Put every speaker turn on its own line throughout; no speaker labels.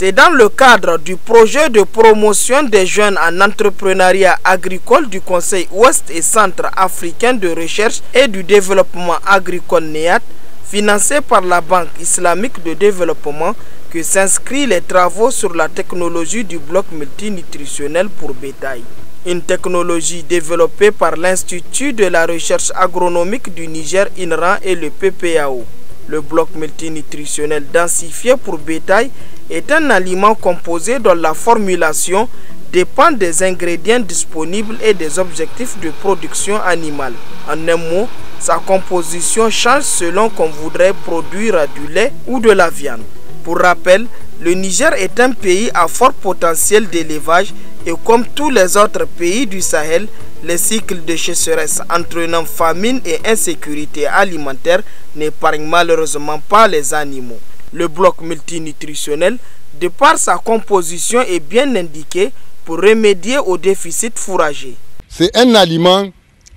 C'est dans le cadre du projet de promotion des jeunes en entrepreneuriat agricole du Conseil Ouest et Centre africain de recherche et du développement agricole NEAT, financé par la Banque islamique de développement, que s'inscrivent les travaux sur la technologie du bloc multinutritionnel pour bétail. Une technologie développée par l'Institut de la recherche agronomique du Niger INRA et le PPAO. Le bloc multinutritionnel densifié pour bétail est un aliment composé dont la formulation dépend des ingrédients disponibles et des objectifs de production animale. En un mot, sa composition change selon qu'on voudrait produire du lait ou de la viande. Pour rappel, le Niger est un pays à fort potentiel d'élevage et comme tous les autres pays du Sahel, les cycles de sécheresse entraînant famine et insécurité alimentaire n'épargnent malheureusement pas les animaux. Le bloc multinutritionnel, de par sa composition, est bien indiqué pour remédier au déficit fourrager.
C'est un aliment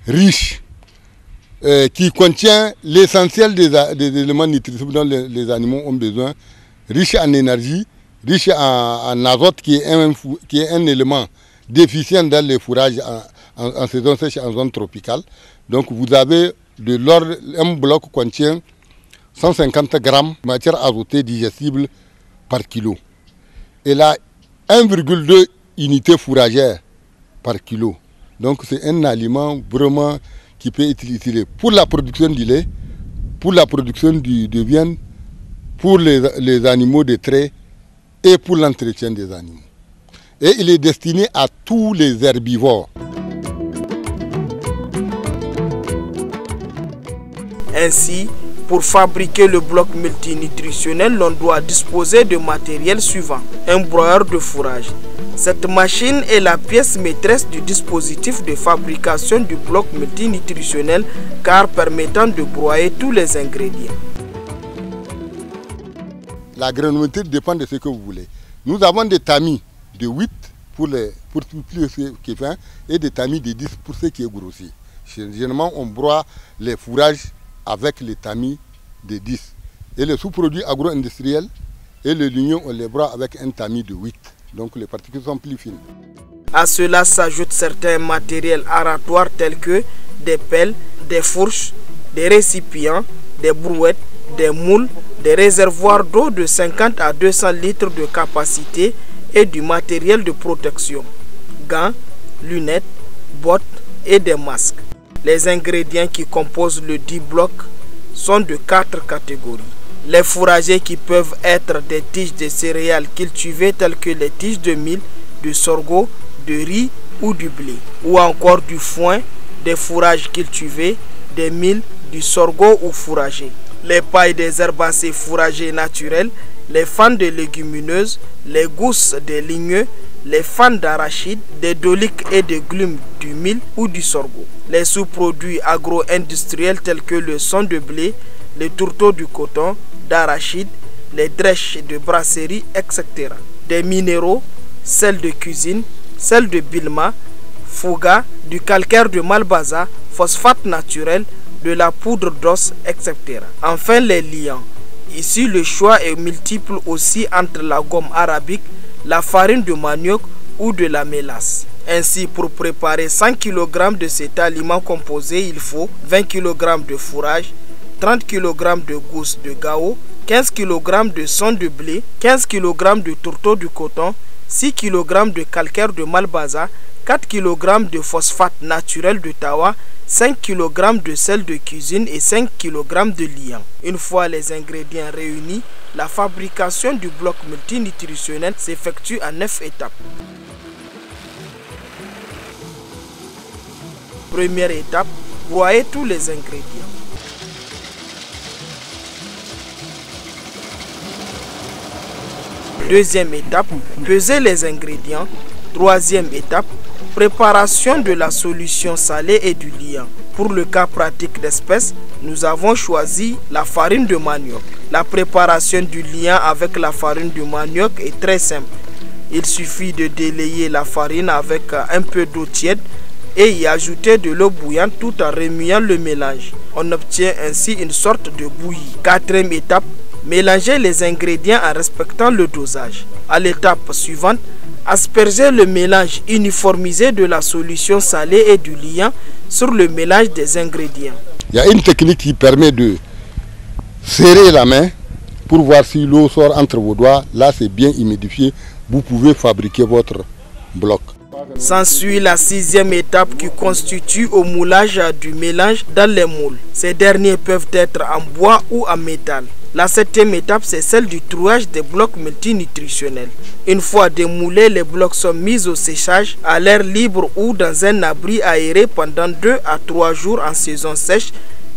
riche qui contient l'essentiel des éléments nutritifs dont les animaux ont besoin, riche en énergie, riche en azote qui est un élément déficient dans les fourrages en saison sèche en zone tropicale. Donc vous avez de l'or, un bloc contient 150 grammes de matière azotée digestible par kilo. Et là, 1,2 unités fourragères par kilo. Donc c'est un aliment vraiment qui peut être utilisé pour la production du lait, pour la production de viande, pour les animaux de trait et pour l'entretien des animaux. Et il est destiné à tous les herbivores.
Ainsi, pour fabriquer le bloc multinutritionnel, l'on doit disposer de matériel suivant. Un broyeur de fourrage. Cette machine est la pièce maîtresse du dispositif de fabrication du bloc multinutritionnel car permettant de broyer tous les ingrédients.
La granularité dépend de ce que vous voulez. Nous avons des tamis de 8 pour tout ce qui est fin et des tamis de 10 pour ce qui est grossi. Généralement, on broie les fourrages avec les tamis de 10. Et les sous-produits agro-industriels et le lignon, on les broie avec un tamis de 8. Donc les particules sont plus fines.
À cela s'ajoutent certains matériels aratoires tels que des pelles, des fourches, des récipients, des brouettes, des moules, des réservoirs d'eau de 50 à 200 litres de capacité et du matériel de protection, gants, lunettes, bottes et des masques. Les ingrédients qui composent le dit bloc sont de 4 catégories. Les fourragers qui peuvent être des tiges de céréales cultivées telles que les tiges de mil, de sorgho, de riz ou du blé, ou encore du foin, des fourrages cultivés, des milles, du sorgho ou fourragers. Les pailles des herbacées fourragées naturelles, les fans de légumineuses, les gousses des ligneux, les fans d'arachide, des doliques et des glumes du mil ou du sorgho. Les sous-produits agro-industriels tels que le son de blé, les tourteaux du coton, d'arachide, les drèches de brasserie, etc. Des minéraux, sel de cuisine, sel de bilma, fouga, du calcaire de Malbaza, phosphate naturel, de la poudre d'os, etc. Enfin, les liants. Ici, le choix est multiple aussi entre la gomme arabique, la farine de manioc ou de la mélasse. Ainsi, pour préparer 100 kg de cet aliment composé, il faut 20 kg de fourrage, 30 kg de gousses de gao, 15 kg de son de blé, 15 kg de tourteaux de coton, 6 kg de calcaire de Malbaza, 4 kg de phosphate naturel de tawa, 5 kg de sel de cuisine et 5 kg de liant. Une fois les ingrédients réunis, la fabrication du bloc multinutritionnel s'effectue en 9 étapes. Première étape, broyer tous les ingrédients. Deuxième étape, peser les ingrédients. Troisième étape, préparation de la solution salée et du liant. Pour le cas pratique d'espèce, nous avons choisi la farine de manioc. La préparation du liant avec la farine de manioc est très simple. Il suffit de délayer la farine avec un peu d'eau tiède et y ajouter de l'eau bouillante tout en remuant le mélange. On obtient ainsi une sorte de bouillie. Quatrième étape, Mélangez les ingrédients en respectant le dosage. À l'étape suivante, aspergez le mélange uniformisé de la solution salée et du liant sur le mélange des ingrédients.
Il y a une technique qui permet de serrer la main pour voir si l'eau sort entre vos doigts. Là, c'est bien humidifié. Vous pouvez fabriquer votre bloc.
S'ensuit la 6e étape qui constitue au moulage du mélange dans les moules. Ces derniers peuvent être en bois ou en métal. La 7e étape, c'est celle du trouage des blocs multinutritionnels. Une fois démoulés, les blocs sont mis au séchage à l'air libre ou dans un abri aéré pendant 2 à 3 jours en saison sèche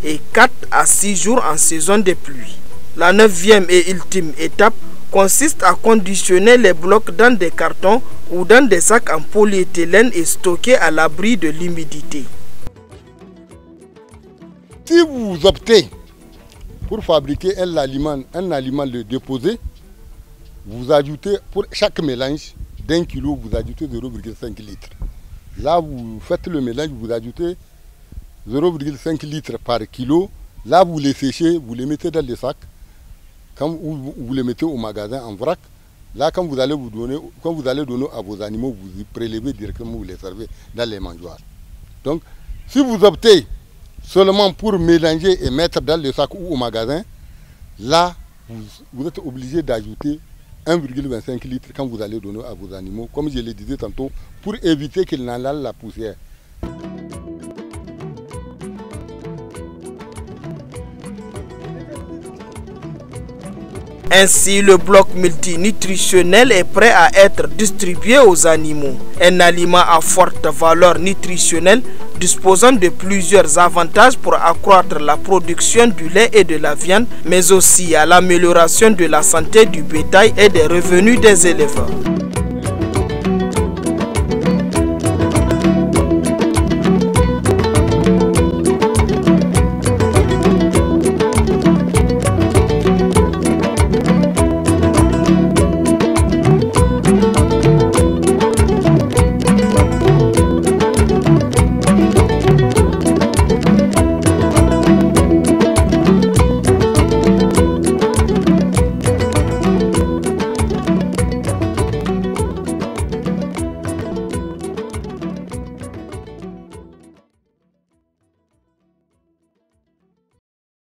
et 4 à 6 jours en saison de pluie. La 9e et ultime étape consiste à conditionner les blocs dans des cartons ou dans des sacs en polyéthylène et stocker à l'abri de l'humidité.
Si vous optez pour fabriquer un aliment de déposé, vous ajoutez pour chaque mélange d'1 kilo, vous ajoutez 0,5 litres. Là, vous faites le mélange, vous ajoutez 0,5 litres par kilo. Là, vous les séchez, vous les mettez dans les sacs. Quand vous les mettez au magasin en vrac, là, quand vous allez donner à vos animaux, vous prélevez directement, vous les servez dans les mangeoires. Donc, si vous optez seulement pour mélanger et mettre dans le sac ou au magasin, là, vous êtes obligé d'ajouter 1,25 litres quand vous allez donner à vos animaux, comme je le disais tantôt, pour éviter qu'ils n'inhalent la poussière.
Ainsi, le bloc multinutritionnel est prêt à être distribué aux animaux. Un aliment à forte valeur nutritionnelle disposant de plusieurs avantages pour accroître la production du lait et de la viande, mais aussi à l'amélioration de la santé du bétail et des revenus des éleveurs.